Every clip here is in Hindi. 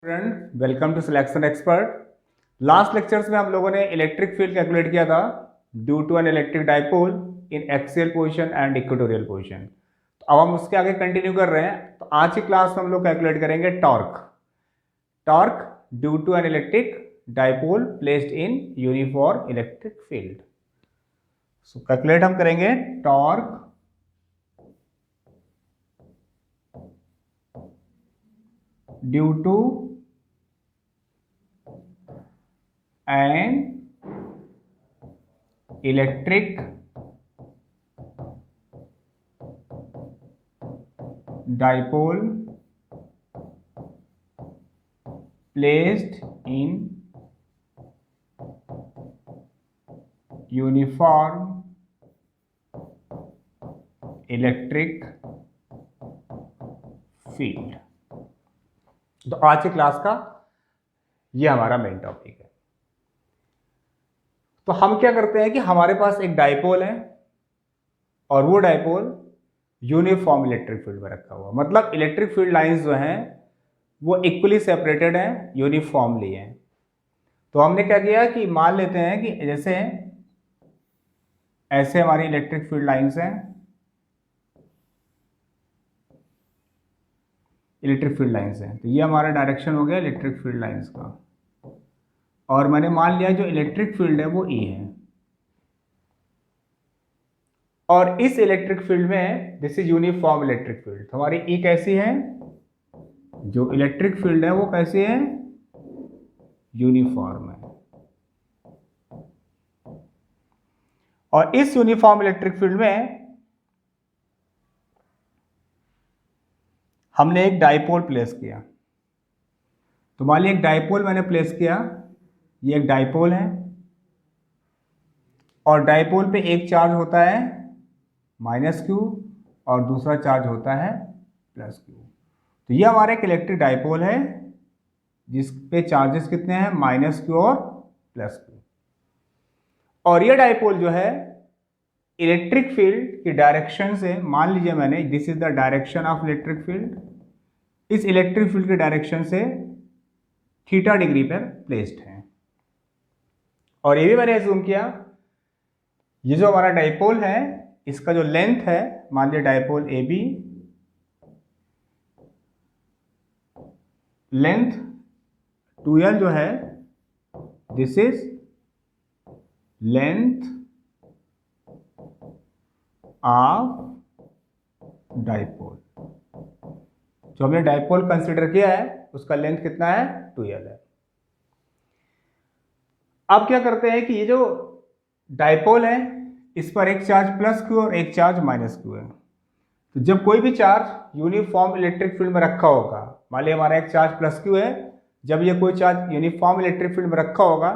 Friend, welcome to selection expert. Last lectures में हम लोगों ने इलेक्ट्रिक फील्ड कैलकुलेट किया था due to an electric dipole in axial position and equatorial position. तो अब हम उसके आगे कंटिन्यू कर रहे हैं। तो आज की क्लास में हम लोग कैलकुलेट करेंगे torque due to an electric dipole placed in uniform electric field. So calculate हम करेंगे torque due to an electric dipole placed in uniform electric field। तो आज की क्लास का ये हमारा मेन टॉपिक है। तो हम क्या करते हैं कि हमारे पास एक डाइपोल है और वो डाइपोल यूनिफॉर्म इलेक्ट्रिक फील्ड में रखा हुआ, मतलब इलेक्ट्रिक फील्ड लाइंस जो हैं वो इक्वली सेपरेटेड हैं, यूनिफॉर्मली हैं। तो हमने क्या किया कि मान लेते हैं कि जैसे ऐसे हमारी इलेक्ट्रिक फील्ड लाइंस हैं, तो ये हमारा डायरेक्शन हो गया इलेक्ट्रिक फील्ड लाइंस का, और मैंने मान लिया जो इलेक्ट्रिक फील्ड है वो ई है। और इस इलेक्ट्रिक फील्ड में this is uniform electric field. हमारी ई कैसी है, जो इलेक्ट्रिक फील्ड है वो कैसी है, यूनिफॉर्म है। और इस यूनिफॉर्म इलेक्ट्रिक फील्ड में हमने एक डाइपोल प्लेस किया। तो मान लीजिए एक डाइपोल मैंने प्लेस किया, ये एक डाइपोल है और डाइपोल पे एक चार्ज होता है -q और दूसरा चार्ज होता है +q। तो ये हमारा एक इलेक्ट्रिक डाइपोल है जिस पे चार्जेस कितने हैं, -q और +q। और ये डाइपोल जो है इलेक्ट्रिक फील्ड की डायरेक्शन से, मान लीजिए मैंने this is the direction of electric field, इस इलेक्ट्रिक फील्ड की डायरेक्शन से थीटा डिग्री पर प्लेस्ड है। और ये भी मैंने एज्यूम किया ये जो हमारा डाइपोल है इसका जो लेंथ है, मान लीजिए dipole A B, length 2l जो है this is length of dipole. जो हमने डाइपोल कंसीडर किया है उसका लेंथ कितना है, 2l है। अब क्या करते हैं कि ये जो डाइपोल है इस पर एक चार्ज +q और एक चार्ज -q है। तो जब कोई भी चार्ज यूनिफॉर्म इलेक्ट्रिक फील्ड में रखा होगा, मान लिया हमारा एक चार्ज +q है, जब ये कोई चार्ज यूनिफॉर्म इलेक्ट्रिक फील्ड में रखा होगा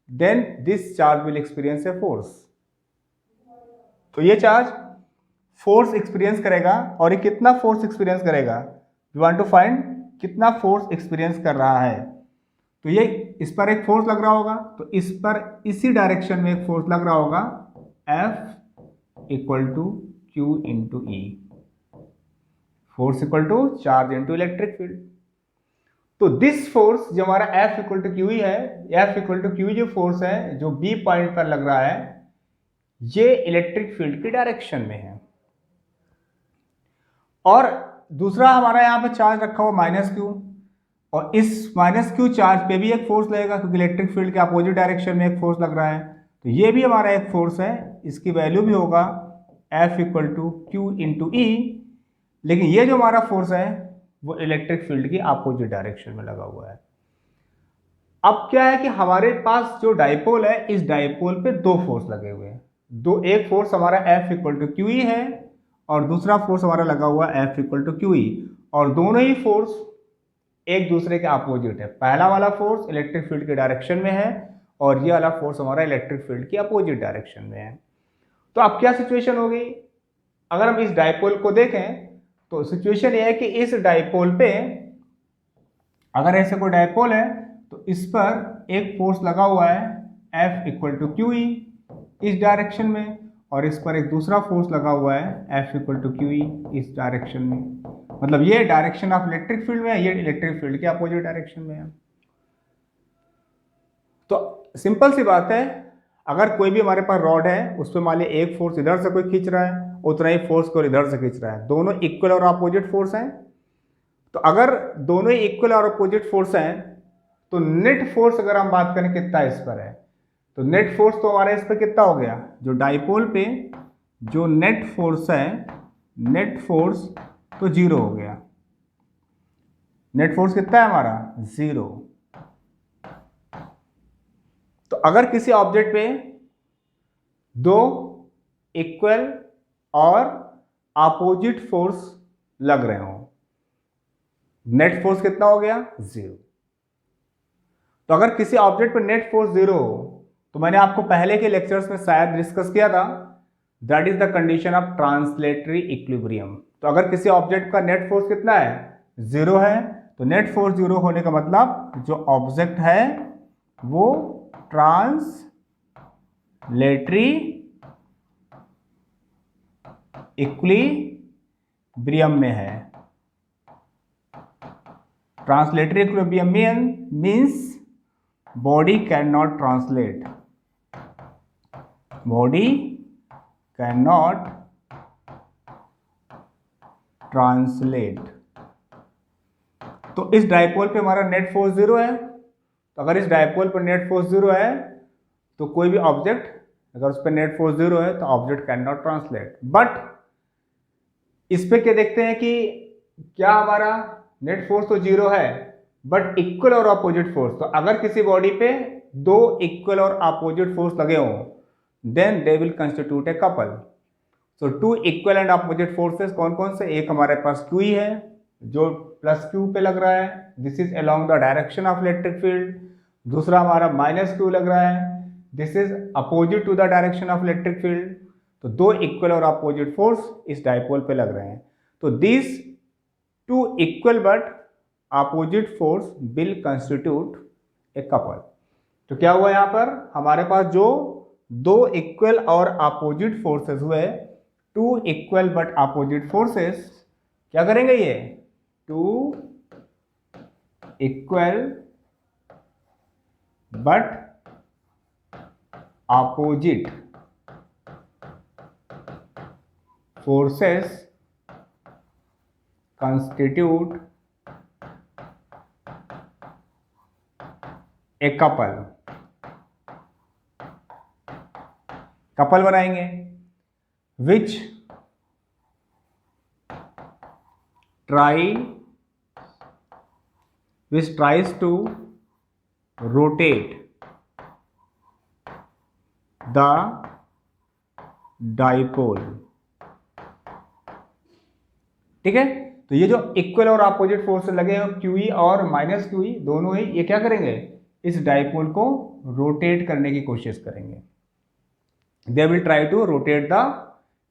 then this charge will experience a force. तो ये चार्ज फोर्स एक्सपीरियंस करेगा, और ये कितना फोर्स एक्सपीरियंस करेगा, वी वांट टू फाइंड कितना फोर्स एक्सपीरियंस कर रहा है। तो ये इस पर एक फोर्स लग रहा होगा, तो इस पर इसी डायरेक्शन में एक फोर्स लग रहा होगा, F = Q × E, force = charge × electric field. तो दिस फोर्स जो हमारा F = QE है, F = QE जो फोर्स है जो B पॉइंट पर लग रहा है, ये इलेक्ट्रिक फील्ड की डायरेक्शन में है। और दूसरा हमारा यहाँ पे चार्ज रखा हुआ -q, और इस -q चार्ज पे भी एक फोर्स लगेगा क्योंकि इलेक्ट्रिक फील्ड के अपोजिट डायरेक्शन में एक फोर्स लग रहा है। तो ये भी हमारा एक फोर्स है, इसकी वैल्यू भी होगा F = Q × E। लेकिन ये जो हमारा फोर्स है वो इलेक्ट्रिक फील्ड की अपोजिट डायरेक्शन में लगा हुआ है। अब क्या है कि हमारे पास जो डाइपोल है इस डाइपोल पे दो फोर्स लगे हुए हैं। एक फोर्स हमारा F = QE है और दूसरा फोर्स हमारा लगा हुआ F = QE, और दोनों ही फोर्स एक दूसरे के अपोजिट है। पहला वाला फोर्स इलेक्ट्रिक फील्ड के डायरेक्शन में है और ये वाला फोर्स हमारा इलेक्ट्रिक फील्ड की अपोजिट डायरेक्शन में है। तो अब क्या सिचुएशन हो गई, अगर हम इस डाइपोल को देखें तो सिचुएशन ये है कि इस डाइपोल पे अगर ऐसे कोई डाइपोल है तो इस पर एक फोर्स लगा हुआ है F = QE इस डायरेक्शन में, और इस पर एक दूसरा फोर्स लगा हुआ है F = QE इस डायरेक्शन में। मतलब ये डायरेक्शन ऑफ इलेक्ट्रिक फील्ड में है, ये इलेक्ट्रिक फील्ड के अपोजिट डायरेक्शन में है। तो सिंपल सी बात है, अगर कोई भी हमारे पास रॉड है उस पर मान लिया एक फोर्स इधर से कोई खींच रहा है, उतना ही फोर्स को इधर से खींच रहा है, दोनों इक्वल और अपोजिट फोर्स हैं। तो अगर दोनों ही इक्वल और अपोजिट फोर्स हैं तो नेट फोर्स अगर हम बात करें कितना इस पर है, तो नेट फोर्स तो हमारा इस पर कितना हो गया, जो डाइपोल पे जो नेट फोर्स है, नेट फोर्स तो जीरो हो गया। नेट फोर्स कितना है हमारा, जीरो। तो अगर किसी ऑब्जेक्ट पे दो इक्वल और अपोजिट फोर्स लग रहे हो, नेट फोर्स कितना हो गया, जीरो। तो अगर किसी ऑब्जेक्ट पर नेट फोर्स जीरो हो, तो मैंने आपको पहले के लेक्चर्स में शायद डिस्कस किया था, that is the condition of translatory equilibrium. तो अगर किसी ऑब्जेक्ट का नेट फोर्स कितना है, जीरो है, तो नेट फोर्स जीरो होने का मतलब जो ऑब्जेक्ट है वो ट्रांसलेटरी इक्विलिब्रियम में है। Translatory equilibrium means body cannot translate, body cannot translate। तो इस डाइपोल पे हमारा नेट फोर्स जीरो है, तो अगर इस डाइपोल पर नेट फोर्स जीरो है तो कोई भी ऑब्जेक्ट अगर उस पर नेट फोर्स जीरो है तो object can not translate. But इस पे क्या देखते हैं कि क्या हमारा नेट फोर्स तो जीरो है बट इक्वल और अपोजिट फोर्स, तो अगर किसी बॉडी पे दो इक्वल और अपोजिट फोर्स लगे हों then they will constitute a couple. So two equal and opposite forces कौन कौन से, एक हमारे पास क्यू ही है जो प्लस क्यू पे लग रहा है, this is along the direction of electric field. दूसरा हमारा माइनस क्यू लग रहा है, this is opposite to the direction of electric field. तो दो इक्वल और अपोजिट फोर्स इस डाइपोल पे लग रहे हैं, तो this two equal but opposite force will constitute a couple. तो क्या हुआ यहां पर, हमारे पास जो दो इक्वल और अपोजिट फोर्सेस हुए, two equal but opposite forces क्या करेंगे, ये two equal but opposite forces constitute a couple. Couple बनाएंगे which tries to rotate the dipole। ठीक है, तो ये जो इक्वल और अपोजिट फोर्स लगे हैं क्यूई और माइनस क्यूई दोनों ही, ये क्या करेंगे, इस डाइपोल को रोटेट करने की कोशिश करेंगे। They will try to rotate the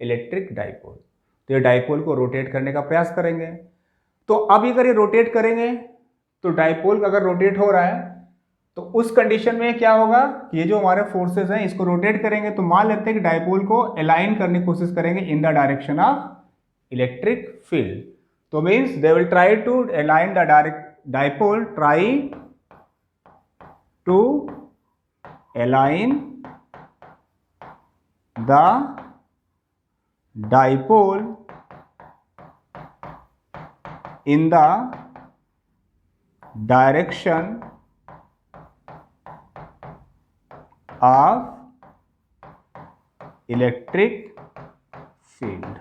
electric dipole. तो ये डाइपोल को रोटेट करने का प्रयास करेंगे। तो अब अगर ये रोटेट करेंगे तो डाइपोल अगर रोटेट हो रहा है तो उस कंडीशन में क्या होगा, ये जो हमारे फोर्सेस हैं इसको रोटेट करेंगे, तो मान लेते हैं कि डाइपोल को अलाइन करने की कोशिश करेंगे in the direction of electric field. तो means they will try to align the dipole, try to align the dipole in the direction of electric field।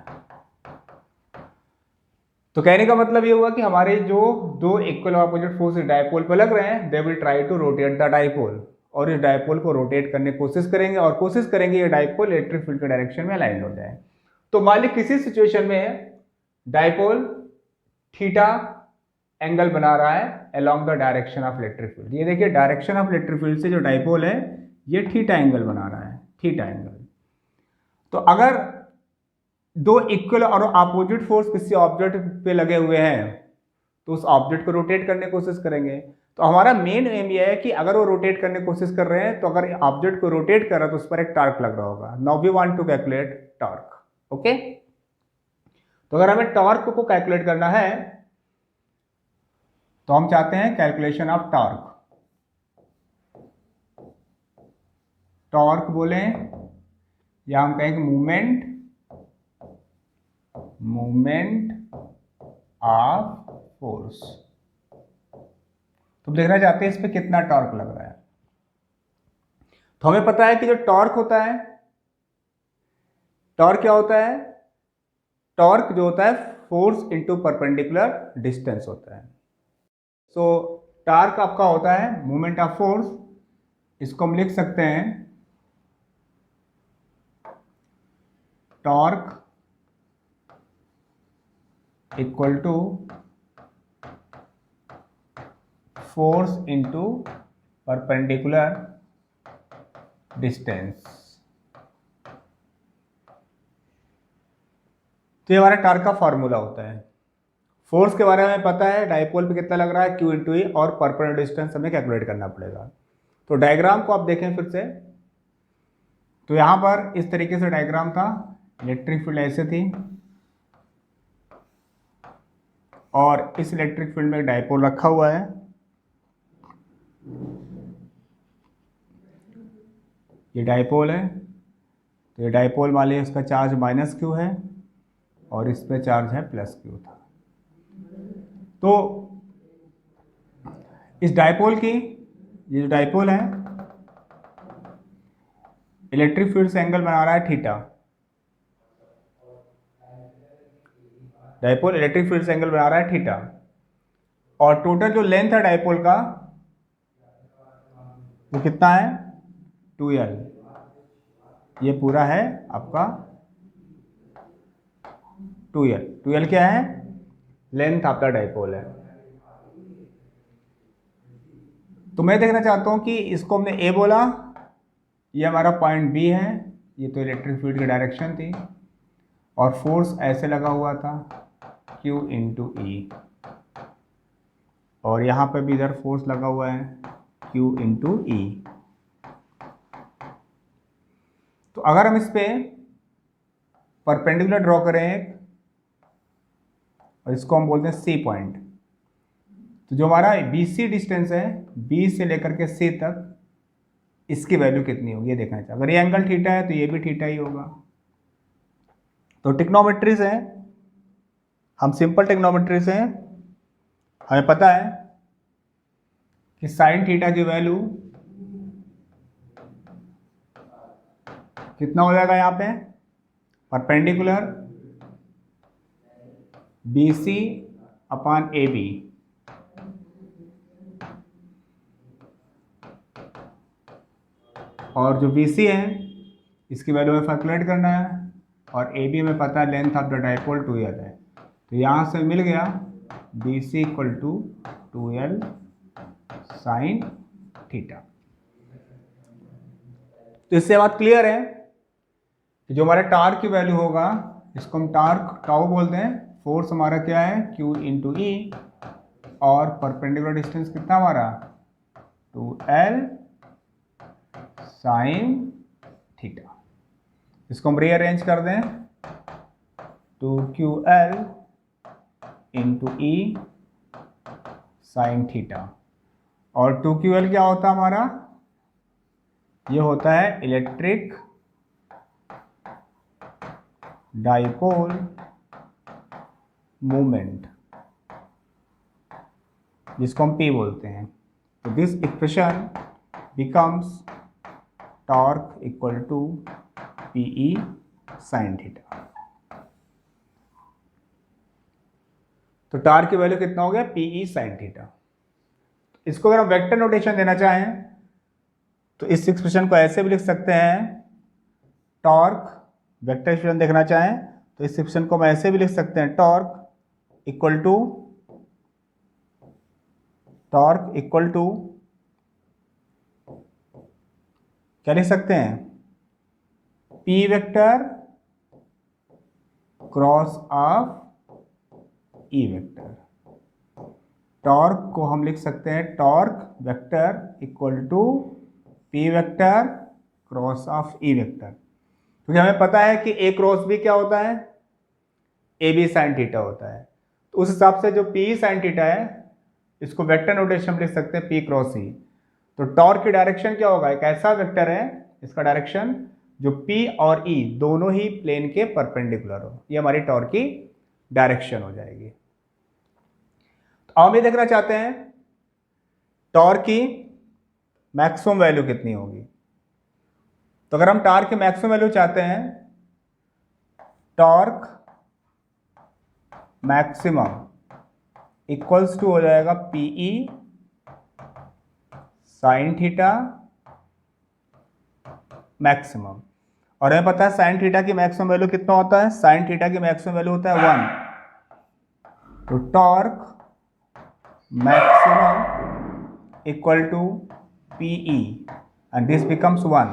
तो कहने का मतलब ये हुआ कि हमारे जो दो इक्वल और अपोजिट फोर्स डाइपोल पर लग रहे हैं, they will try to rotate the dipole, और इस डाइपोल को रोटेट करने की कोशिश करेंगे और कोशिश करेंगे ये डाइपोल इलेक्ट्रिक फील्ड के डायरेक्शन में अलाइन हो जाए। तो मान ली किसी सिचुएशन में डाइपोल थीटा एंगल बना रहा है along the direction of electric field. ये देखिए डायरेक्शन ऑफ इलेक्ट्रिक फील्ड से जो डाइपोल है ये थीटा एंगल बना रहा है, थीटा एंगल। तो अगर दो इक्वल और अपोजिट फोर्स किसी ऑब्जेक्ट पे लगे हुए हैं तो उस ऑब्जेक्ट को रोटेट करने की कोशिश करेंगे। तो हमारा मेन एम ये है कि अगर वो रोटेट करने की कोशिश कर रहे हैं तो अगर ऑब्जेक्ट को रोटेट कर रहा है तो उस पर एक टार्क लग रहा होगा। Now we want to calculate torque. Okay, तो अगर हमें टॉर्क को कैलकुलेट करना है तो हम चाहते हैं कैलकुलेशन ऑफ टॉर्क। टॉर्क बोलें या हम कहेंगे मूवमेंट ऑफ फोर्स। तो देखना चाहते हैं इस पे कितना टॉर्क लग रहा है। तो हमें पता है कि जो टॉर्क होता है, टॉर्क क्या होता है? टॉर्क जो होता है फोर्स इंटू परपेंडिकुलर डिस्टेंस होता है। सो टॉर्क आपका होता है मूवमेंट ऑफ फोर्स। इसको हम लिख सकते हैं torque equal to force into perpendicular distance. तो ये हमारा टॉर्क का फॉर्मूला होता है। फोर्स के बारे में पता है, डाइपोल पे कितना लग रहा है Q इंटू ई, और परपेंडिकुलर डिस्टेंस हमें कैलकुलेट करना पड़ेगा। तो डायग्राम को आप देखें फिर से, तो यहाँ पर इस तरीके से डायग्राम था। इलेक्ट्रिक फील्ड ऐसे थी और इस इलेक्ट्रिक फील्ड में डाइपोल रखा हुआ है। ये डाइपोल है, तो ये डाइपोल मान लीजिए उसका चार्ज -Q है और इस पे चार्ज है +Q था। तो इस डाइपोल की, ये जो डाइपोल है इलेक्ट्रिक फील्ड से एंगल बना रहा है थीटा। डाइपोल इलेक्ट्रिक फील्ड से एंगल बना रहा है थीटा, और टोटल जो लेंथ है डाइपोल का वो कितना है? 2L। ये पूरा है आपका 2L। 2L क्या है? लेंथ आपका डाइपोल है। तो मैं देखना चाहता हूं कि इसको हमने ए बोला, ये हमारा पॉइंट बी है, ये तो इलेक्ट्रिक फील्ड की डायरेक्शन थी, और फोर्स ऐसे लगा हुआ था Q इंटू ई, और यहाँ पे भी इधर फोर्स लगा हुआ है Q इंटू ई। तो अगर हम इस पे परपेंडिकुलर ड्रॉ करें एक, और इसको हम बोलते हैं सी पॉइंट, तो जो हमारा BC डिस्टेंस है B से लेकर के C तक, इसकी वैल्यू कितनी होगी ये देखना चाहिए। अगर ये एंगल थीटा है तो ये भी थीटा ही होगा। तो ट्रिग्नोमेट्री से हम सिंपल ट्रिग्नोमेट्री से हमें पता है कि साइन थीटा की वैल्यू कितना हो जाएगा यहाँ पे? परपेंडिकुलर BC अपॉन AB, और जो BC है इसकी वैल्यू हमें कैलकुलेट करना है, और AB में पता है length of the dipole 2L है। तो यहाँ से मिल गया BC equal to 2L sine theta. तो इससे बात क्लियर है कि जो हमारे टॉर्क की वैल्यू होगा, इसको हम टॉर्क टाउ बोलते हैं। फोर्स हमारा क्या है? Q इंटू ई, और परपेंडिकुलर डिस्टेंस कितना हमारा? 2L sine theta. इसको हम रीअरेंज कर दें, 2QL इंटू ई साइन थीटा, और 2QL क्या होता है हमारा? ये होता है इलेक्ट्रिक डाइपोल मूवमेंट, जिसको हम P बोलते हैं। तो this equation becomes torque equal to PE sine theta. तो टॉर्क की वैल्यू कितना हो गया? PE sine theta. इसको अगर हम वेक्टर नोटेशन देना चाहें तो इस एक्सप्रेशन को ऐसे भी लिख सकते हैं, टॉर्क वेक्टर एक्सप्रेशन देखना चाहें तो इस एक्सप्रेशन को हम ऐसे भी लिख सकते हैं, टॉर्क इक्वल टू क्या लिख सकते हैं? P vector cross of E vector. Torque को हम लिख सकते हैं torque vector equal to P vector cross of E vector, क्योंकि हमें पता है कि A क्रॉस B क्या होता है? ए बी साइन थीटा होता है। तो उस हिसाब से जो पी साइन थीटा है इसको वेक्टर नोटेशन में लिख सकते हैं पी क्रॉस ई। तो टॉर्क की डायरेक्शन क्या होगा, एक ऐसा वेक्टर है इसका डायरेक्शन जो पी और ई दोनों ही प्लेन के परपेंडिकुलर हो, ये हमारी टॉर्क की डायरेक्शन हो जाएगी। तो हम ये देखना चाहते हैं टॉर्क की मैक्सिमम वैल्यू कितनी होगी। तो अगर हम टॉर्क की मैक्सिमम वैल्यू चाहते हैं, टॉर्क मैक्सिमम इक्वल्स टू हो जाएगा पीई साइन थीटा मैक्सिमम। और हमें पता है साइन थीटा की मैक्सिमम वैल्यू कितना होता है, साइन थीटा की मैक्सिमम वैल्यू होता है 1। तो torque maximum equal to P E and this becomes 1।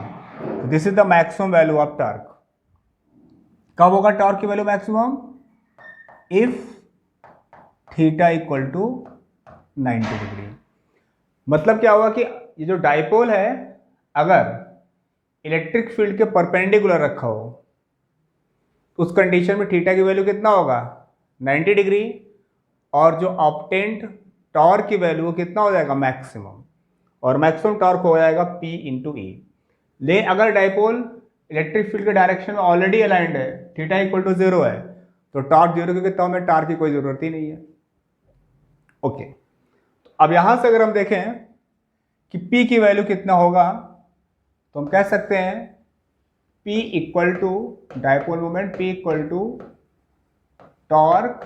This is the maximum value of torque. कब होगा टॉर्क की value maximum, if theta equal to 90 degree. मतलब क्या हुआ कि ये जो डाइपोल है अगर इलेक्ट्रिक फील्ड के परपेंडिकुलर रखा हो तो उस कंडीशन में थीटा की वैल्यू कितना होगा 90 डिग्री, और जो ऑब्टेन्ड टॉर्क की वैल्यू कितना हो जाएगा मैक्सिमम, और मैक्सिमम टॉर्क हो जाएगा P इंटू ई। ले अगर डाइपोल इलेक्ट्रिक फील्ड के डायरेक्शन में ऑलरेडी अलाइंड है, थीटा इक्वल टू 0 है, तो टॉर्क 0 क्योंकि तब में टॉर्क की कोई जरूरत ही नहीं है। ओके, तो अब यहां से अगर हम देखें कि P की वैल्यू कितना होगा तो हम कह सकते हैं P equal to dipole moment, P equal to torque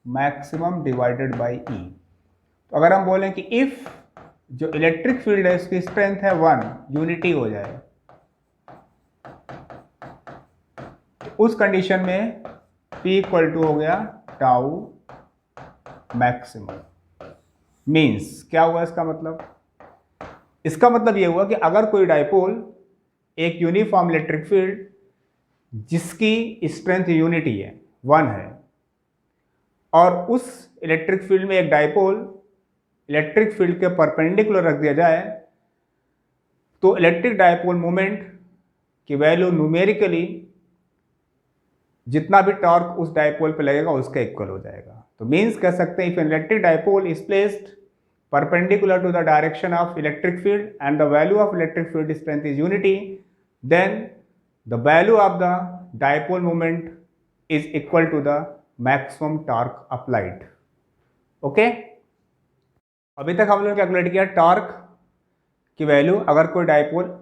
maximum divided by E. तो अगर हम बोलें कि इफ जो इलेक्ट्रिक फील्ड है इसकी स्ट्रेंथ है 1, यूनिटी हो जाए, तो उस कंडीशन में P इक्वल टू हो गया टाउ मैक्सिमम। मीन्स क्या हुआ इसका मतलब, इसका मतलब यह हुआ कि अगर कोई डाइपोल एक यूनिफॉर्म इलेक्ट्रिक फील्ड जिसकी स्ट्रेंथ यूनिटी है 1 है, और उस इलेक्ट्रिक फील्ड में एक डाइपोल इलेक्ट्रिक फील्ड के परपेंडिकुलर रख दिया जाए, तो इलेक्ट्रिक डाइपोल मोमेंट की वैल्यू न्यूमेरिकली जितना भी टॉर्क उस डाइपोल पे लगेगा उसका इक्वल हो जाएगा। तो मीन्स कह सकते हैं if electric dipole is placed perpendicular to the direction of electric field and the value of electric field strength is unity, then the value of the dipole moment is equal to the maximum torque applied. Okay? अभी तक हम लोगों ने कैलकुलेट किया टॉर्क की वैल्यू अगर कोई डाइपोल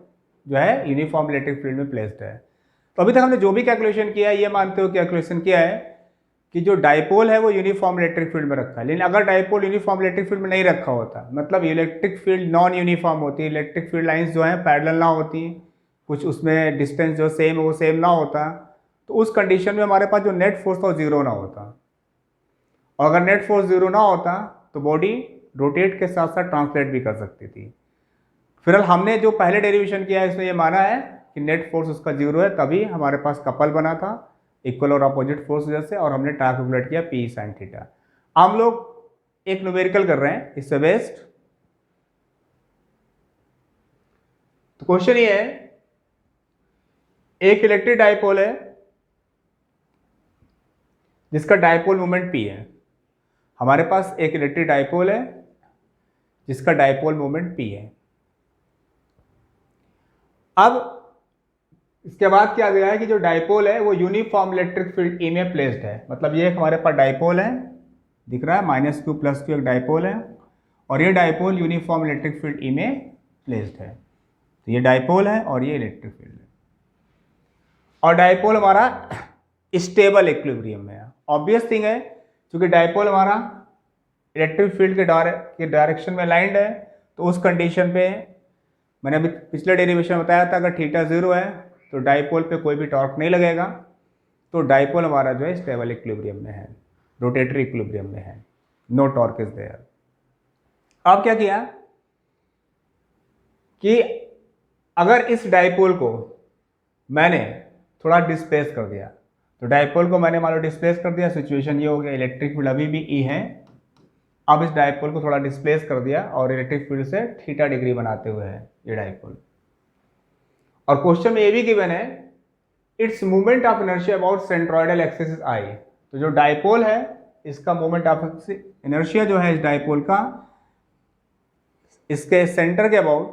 जो है यूनिफॉर्म इलेक्ट्रिक फील्ड में प्लेस्ड है। तो अभी तक हमने जो भी कैलकुलेशन किया है ये मानते हो कैलकुलेशन किया है कि जो डाइपोल है वो यूनिफॉर्म इलेक्ट्रिक फील्ड में रखा है। लेकिन अगर डाइपोल यूनिफॉर्म इलेक्ट्रिक फील्ड में नहीं रखा होता, मतलब इलेक्ट्रिक फील्ड नॉन यूनिफॉर्म होती है, इलेक्ट्रिक फील्ड लाइंस जो हैं पैरेलल ना होती, कुछ उसमें डिस्टेंस जो सेम है वो सेम ना होता, तो उस कंडीशन में हमारे पास जो नेट फोर्स था वो 0 ना होता। और अगर नेट फोर्स 0 ना होता तो बॉडी रोटेट के साथ साथ ट्रांसलेट भी कर सकती थी। फिलहाल हमने जो पहले डेरिवेशन किया है इसमें ये माना है कि नेट फोर्स उसका 0 है, तभी हमारे पास कपल बना था इक्वल और अपोजिट फोर्स जैसे, और हमने टॉर्क कैलकुलेट किया P साइन थीटा। हम लोग एक न्यूमेरिकल कर रहे हैं इससे बेस्ड। तो क्वेश्चन ये है, एक इलेक्ट्रिक डाइपोल है जिसका डाइपोल मोमेंट P है। हमारे पास एक इलेक्ट्रिक डाइपोल है जिसका डाइपोल मोमेंट P है। अब इसके बाद क्या दिया है कि जो डाइपोल है वो यूनिफॉर्म इलेक्ट्रिक फील्ड ई में प्लेस्ड है। मतलब ये हमारे पास डाइपोल है, दिख रहा है -q + q एक डाइपोल है, और ये dipole uniform electric field E में प्लेस्ड है। तो ये डाइपोल है और ये इलेक्ट्रिक फील्ड है, और डाइपोल हमारा स्टेबल इक्विलिब्रियम में है। ऑब्वियस थिंग है क्योंकि डाइपोल हमारा इलेक्ट्रिक फील्ड के डायरेक्शन में अलाइंड है, तो उस कंडीशन पे मैंने अभी पिछले डेरिवेशन बताया था अगर थीटा 0 है तो डाइपोल पे कोई भी टॉर्क नहीं लगेगा, तो डाइपोल हमारा जो है स्टेबल इक्विलिब्रियम में है, रोटेटरी इक्विलिब्रियम में है, नो टॉर्क इज देयर। अब क्या किया कि अगर इस डाइपोल को मैंने थोड़ा डिस्प्लेस कर दिया, तो डाइपोल को मैंने मान लो डिस्प्लेस कर दिया, सिचुएशन ये हो गया इलेक्ट्रिक फील्ड अभी भी ई है, अब इस डाइपोल को थोड़ा डिस्प्लेस कर दिया और इलेक्ट्रिक फील्ड से थीटा डिग्री बनाते हुए है ये डाइपोल। और क्वेश्चन में ये भी गिवन है it's movement of inertia about centroidal axis is I. तो जो डाइपोल है इसका मोमेंट ऑफ इनर्शिया जो है इस डाइपोल का, इसके सेंटर के अबाउट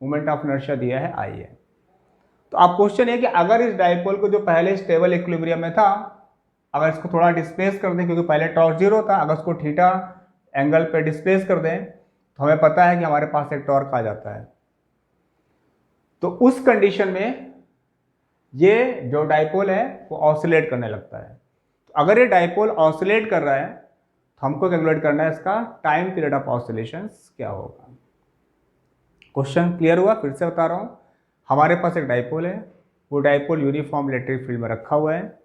मोमेंट ऑफ इनर्शिया दिया है आई है। तो अब क्वेश्चन है कि अगर इस डाइपोल को जो पहले स्टेबल इक्विलिब्रियम में था, अगर इसको थोड़ा डिस्प्लेस कर दें, क्योंकि पहले टॉर्क 0 था, अगर उसको थीटा एंगल पे डिस्प्लेस कर दें तो हमें पता है कि हमारे पास एक टॉर्क आ जाता है। तो उस कंडीशन में ये जो डाइपोल है वो ऑसिलेट करने लगता है। तो अगर ये डाइपोल ऑसिलेट कर रहा है तो हमको कैलकुलेट करना है इसका टाइम पीरियड ऑफ ऑसिलेशंस क्या होगा। क्वेश्चन क्लियर हुआ? फिर से बता रहा हूँ, हमारे पास एक डाइपोल है, वो डाइपोल यूनिफॉर्म इलेक्ट्रिक फील्ड में रखा हुआ है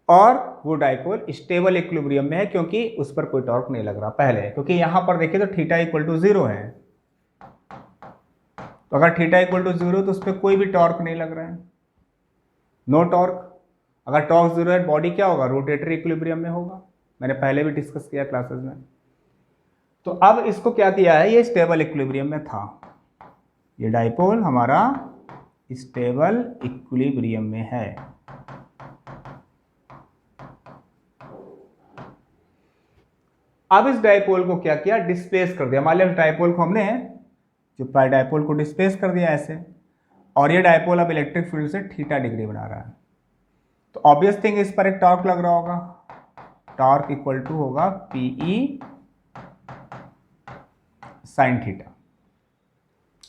और वो डाइपोल स्टेबल इक्विलिब्रियम में है क्योंकि उस पर कोई टॉर्क नहीं लग रहा पहले, क्योंकि यहां पर देखिए तो थीटा इक्वल टू 0 है। तो अगर थीटा इक्वल टू 0 तो उस पर कोई भी टॉर्क नहीं लग रहा है, नो टॉर्क। अगर टॉर्क 0 है, बॉडी क्या होगा? रोटेटरी इक्विलिब्रियम में होगा, मैंने पहले भी डिस्कस किया क्लासेस में। तो अब इसको क्या किया है, ये स्टेबल इक्विलिब्रियम में था, ये डाइपोल हमारा स्टेबल इक्विलिब्रियम में है। अब इस डाइपोल को क्या किया, डिस्प्लेस कर दिया। मान लिया डाइपोल को हमने जो डाइपोल को डिस्प्लेस कर दिया ऐसे, और ये डाइपोल अब इलेक्ट्रिक फील्ड से थीटा डिग्री बना रहा है। तो ऑब्वियस थिंग इस पर एक टॉर्क लग रहा होगा, टॉर्क इक्वल टू होगा P E sine theta.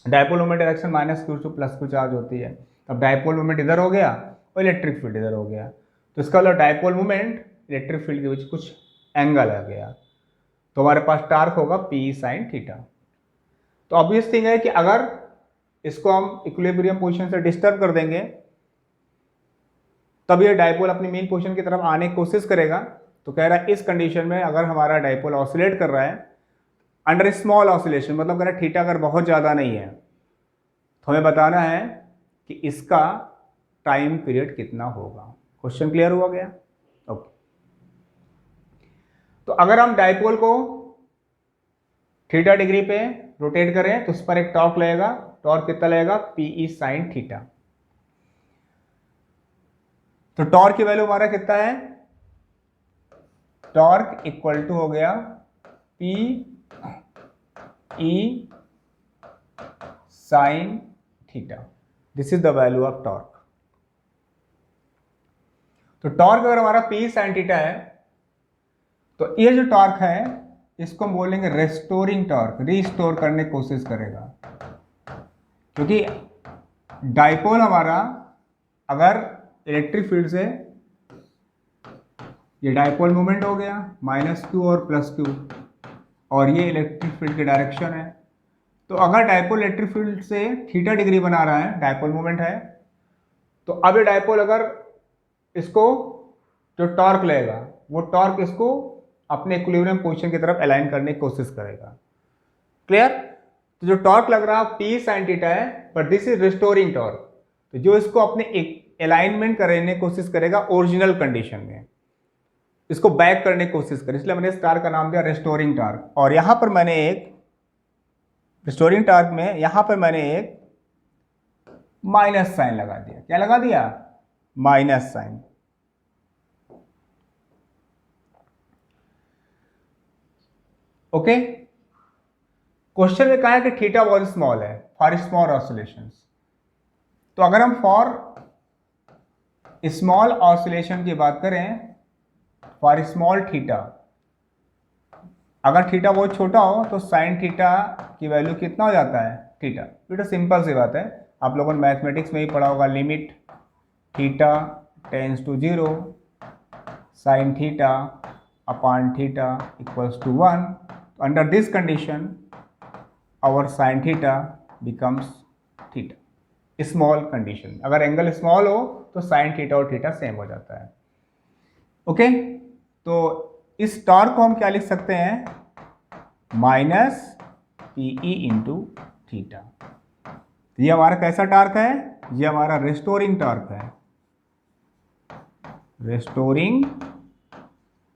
Dipole moment direction minus q to plus q charge होती है, तब डाइपोल मोमेंट इधर हो गया और इलेक्ट्रिक फील्ड इधर हो गया। तो इसका मतलब डाइपोल मोमेंट इलेक्ट्रिक फील्ड के बीच कुछ एंगल आ गया, तो हमारे पास टार्क होगा पी साइन थीटा। तो ऑब्वियस थिंग है कि अगर इसको हम इक्विलिब्रियम पोजीशन से डिस्टर्ब कर देंगे तब ये डाइपोल अपनी मेन पोजीशन की तरफ आने की कोशिश करेगा। तो कह रहा है इस कंडीशन में अगर हमारा डाइपोल ऑसिलेट कर रहा है अंडर स्मॉल ऑसिलेशन, मतलब अगर थीटा अगर बहुत ज़्यादा नहीं है, तो हमें बताना है कि इसका टाइम पीरियड कितना होगा। क्वेश्चन क्लियर हुआ गया? ओके। तो अगर हम डाइपोल को थीटा डिग्री पे रोटेट करें तो उस पर एक टॉर्क लगेगा, टॉर्क कितना लगेगा? P E sine theta. तो टॉर्क की वैल्यू हमारा कितना है? टॉर्क इक्वल टू हो गया P E sine theta. This is the value of torque. तो टॉर्क अगर हमारा पी साइन थीटा है तो ये जो टॉर्क है इसको हम बोलेंगे रेस्टोरिंग टॉर्क, रीस्टोर करने की कोशिश करेगा। क्योंकि डाइपोल हमारा अगर इलेक्ट्रिक फील्ड से, ये डाइपोल मोमेंट हो गया माइनस क्यू और प्लस क्यू, और ये इलेक्ट्रिक फील्ड की डायरेक्शन है। तो अगर डाइपोल इलेक्ट्रिक फील्ड से थीटा डिग्री बना रहा है, डाइपोल मोमेंट है, तो अब ये डाइपोल अगर इसको जो टॉर्क लेगा वो टॉर्क इसको अपने इक्विलिब्रियम पोजीशन की तरफ अलाइन करने की कोशिश करेगा। क्लियर? तो जो टॉर्क लग रहा है पी साइन थीटा है, but this is restoring torque. तो जो इसको अपने अलाइनमेंट करने की कोशिश करेगा ओरिजिनल कंडीशन में, इसको बैक करने की कोशिश करें, इसलिए मैंने इस टार्क का नाम दिया रेस्टोरिंग टार्क। और यहां पर मैंने एक रेस्टोरिंग टार्क में यहां पर मैंने एक माइनस साइन लगा दिया। क्या लगा दिया? Minus sign. ओके। क्वेश्चन में कहा है कि थीटा बहुत स्मॉल है फॉर स्मॉल ऑसिलेशंस। तो अगर हम फॉर स्मॉल ऑसिलेशन की बात करें, फॉर स्मॉल थीटा, अगर थीटा बहुत छोटा हो तो साइन थीटा की वैल्यू कितना हो जाता है? थीटा। बेटा सिंपल सी बात है, आप लोगों ने मैथमेटिक्स में ही पढ़ा होगा, limit theta tends to 0 sine theta upon theta equals to 1। Under this condition our sine theta becomes theta. Small condition, अगर एंगल स्मॉल हो तो साइन थीटा और थीटा सेम हो जाता है। ओके। तो इस टॉर्क को हम क्या लिख सकते हैं? Minus P E into theta. ये हमारा कैसा टॉर्क है? ये हमारा रेस्टोरिंग टॉर्क है, रेस्टोरिंग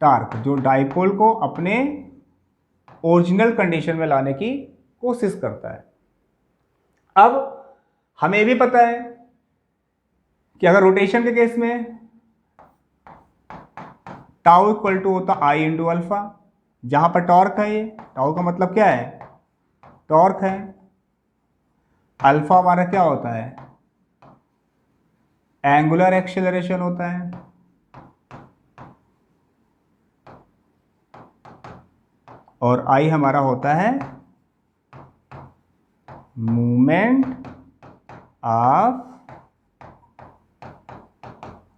टॉर्क, जो डाइपोल को अपने ओरिजिनल कंडीशन में लाने की कोशिश करता है। अब हमें भी पता है कि अगर रोटेशन के केस में टाउ इक्वल टू होता आई इंटू अल्फा, जहां पर टॉर्क है, ये टाउ का मतलब क्या है, टॉर्क है। अल्फा हमारा क्या होता है, एंगुलर एक्सेलरेशन होता है। और आई हमारा होता है मूवमेंट ऑफ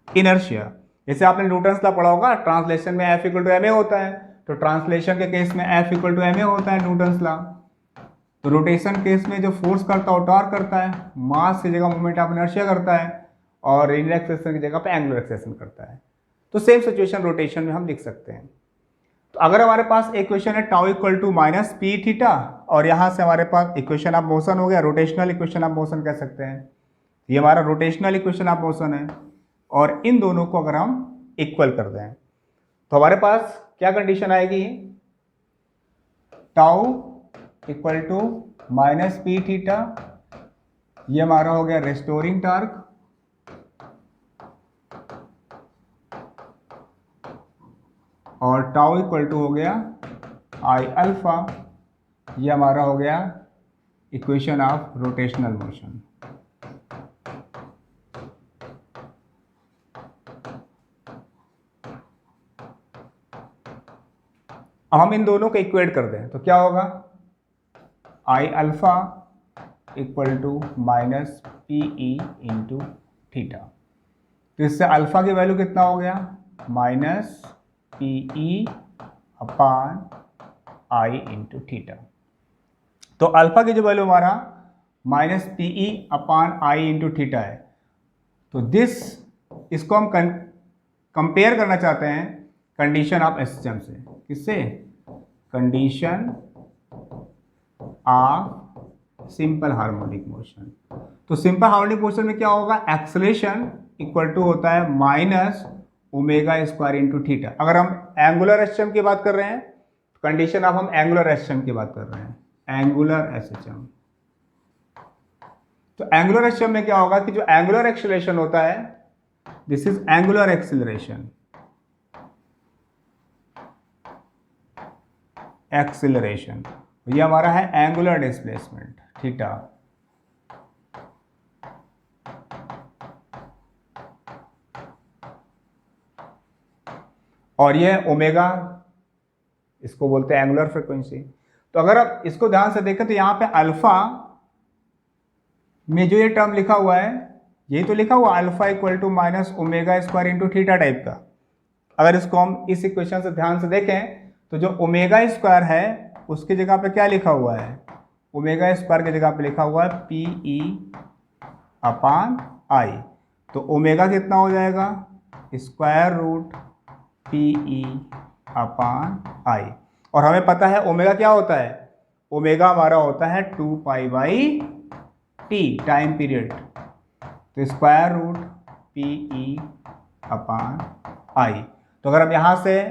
इनर्शिया। जैसे आपने न्यूटन्स लॉ पढ़ा होगा, ट्रांसलेशन में F equal to m a होता है, तो ट्रांसलेशन के केस में F equal to m a होता है न्यूटन्स लॉ। तो रोटेशन केस में जो फोर्स करता है वो टॉर्क करता है, मास की जगह मोमेंट ऑफ इनर्शिया करता है, और लीनियर एक्सेलरेशन की जगह पे एंगुलर एक्सेलरेशन करता है। तो सेम सिचुएशन रोटेशन में हम लिख सकते हैं। तो अगर हमारे पास इक्वेशन है tau equal to minus P theta, और यहाँ से हमारे पास इक्वेशन ऑफ मोशन हो गया, रोटेशनल इक्वेशन ऑफ मोशन कह सकते हैं, ये हमारा रोटेशनल इक्वेशन ऑफ मोशन है। और इन दोनों को अगर हम इक्वल कर दें तो हमारे पास क्या कंडीशन आएगी, tau equal to minus P theta, ये हमारा हो गया रेस्टोरिंग टार्क, और टाउ इक्वल टू हो गया आई अल्फा, ये हमारा हो गया इक्वेशन ऑफ रोटेशनल मोशन। अब हम इन दोनों को इक्वेट कर दें तो क्या होगा, I alpha equal to minus P E into theta. तो इससे अल्फा की वैल्यू कितना हो गया, minus P E upon I into theta. तो अल्फा की जो वैल्यू हमारा minus P E upon I into theta है, तो इसको हम कंपेयर करना चाहते हैं कंडीशन ऑफ एसएचएम से। किससे, condition of simple harmonic motion. तो सिंपल हार्मोनिक मोशन में क्या होगा, एक्सेलरेशन इक्वल टू होता है minus omega square into theta. अगर हम एंगुलर एसएचएम की बात कर रहे हैं तो कंडीशन ऑफ हम एंगुलर एसएचएम की बात कर रहे हैं, एंगुलर एसएचएम। तो एंगुलर एसएचएम में क्या होगा कि जो एंगुलर एक्सेलरेशन होता है, this is angular acceleration, acceleration, ये हमारा है एंगुलर डिस्प्लेसमेंट थीटा। और ये ओमेगा, इसको बोलते हैं एंगुलर फ्रीक्वेंसी। तो अगर आप इसको ध्यान से देखें तो यहां पे अल्फा में जो ये टर्म लिखा हुआ है, यही तो लिखा हुआ alpha equal to minus omega square into theta type का। अगर इसको हम इस इक्वेशन से ध्यान से देखें तो जो ओमेगा स्क्वायर है उसकी जगह पे क्या लिखा हुआ है, ओमेगा स्क्वायर की जगह पे लिखा हुआ है पी ई अपान आई। तो ओमेगा कितना हो जाएगा, square root P E upon आई। और हमें पता है ओमेगा क्या होता है, ओमेगा हमारा होता है 2 pi by T time period. तो square root P E upon आई। तो अगर हम यहाँ से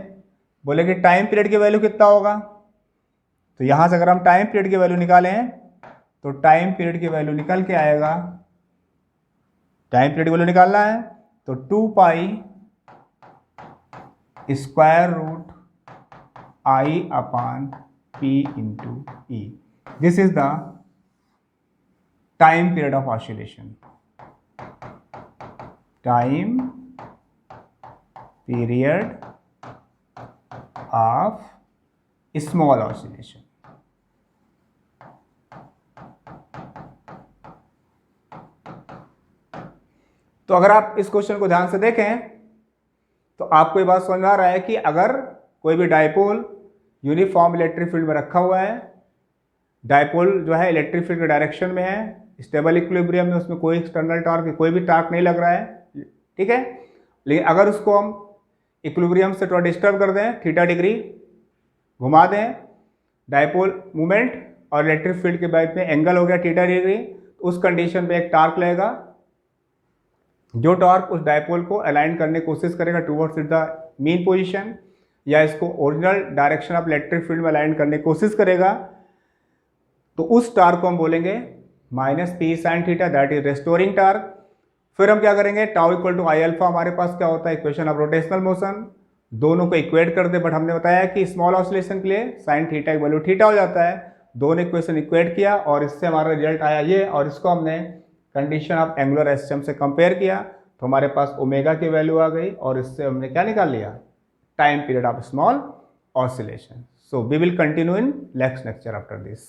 बोले कि टाइम पीरियड की वैल्यू कितना होगा, तो यहाँ से अगर हम टाइम पीरियड की वैल्यू निकालें तो टाइम पीरियड की वैल्यू निकल के आएगा, टाइम पीरियड की वैल्यू निकालना है तो 2 pi square root I upon P into E. This is the time period of oscillation, time period of small oscillation. तो अगर आप इस क्वेश्चन को ध्यान से देखें तो आपको ये बात समझ में आ रहा है कि अगर कोई भी डायपोल यूनिफॉर्म इलेक्ट्रिक फील्ड में रखा हुआ है, डायपोल जो है इलेक्ट्रिक फील्ड के डायरेक्शन में है, स्टेबल इक्विलिब्रियम में, उसमें कोई एक्सटर्नल टॉर्क, कोई भी टॉर्क नहीं लग रहा है, ठीक है। लेकिन अगर उसको हम इक्विलिब्रियम से थोड़ा डिस्टर्ब कर दें, थीटा डिग्री घुमा दें, डायपोल मूवमेंट और इलेक्ट्रिक फील्ड के बीच में एंगल हो गया थीटा डिग्री, तो उस कंडीशन पे एक टॉर्क लगेगा, जो टॉर्क उस डायपोल को अलाइन करने की कोशिश करेगा टुवर्ड्स द मीन पोजीशन, या इसको original direction of electric field में अलाइन करने की कोशिश करेगा, तो उस टॉर्क को हम बोलेंगे minus P sine theta, that is restoring torque. फिर हम क्या करेंगे, tau equal to I alpha, हमारे पास क्या होता है इक्वेशन ऑफ रोटेशनल मोशन, दोनों को इक्वेट कर दे, बट हमने बताया कि स्मॉल ऑसिलेशन के लिए साइन थीटा की वैल्यू थीटा हो जाता है। दोनों इक्वेशन इक्वेट किया और इससे हमारा रिजल्ट आया ये, और इसको हमने कंडीशन ऑफ एंगुलर एसएम से कंपेयर किया तो हमारे पास ओमेगा की वैल्यू आ गई, और इससे हमने क्या निकाल लिया, time period of small oscillation. So we will continue in next lecture after this.